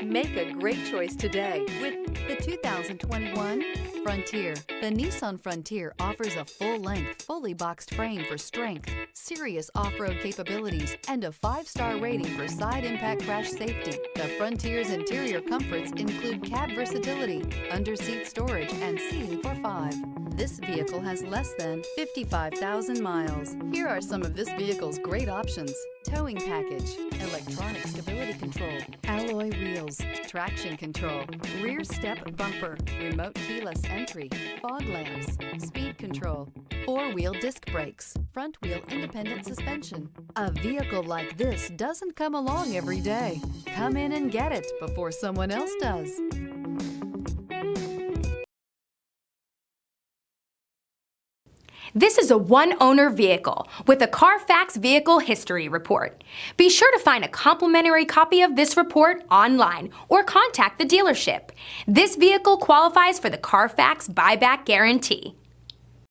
Make a great choice today with the 2021 Frontier. The Nissan Frontier offers a full-length, fully boxed frame for strength, serious off-road capabilities, and a 5-star rating for side impact crash safety. The Frontier's interior comforts include cab versatility, under-seat storage, and seating for 5. This vehicle has less than 55,000 miles. Here are some of this vehicle's great options: towing package, electronic stability control, alloy wheels, traction control, rear step bumper, remote keyless entry, fog lamps, speed control, 4-wheel disc brakes, front wheel independent suspension. A vehicle like this doesn't come along every day. Come in and get it before someone else does. This is a one-owner vehicle with a Carfax Vehicle History Report. Be sure to find a complimentary copy of this report online or contact the dealership. This vehicle qualifies for the Carfax Buyback Guarantee.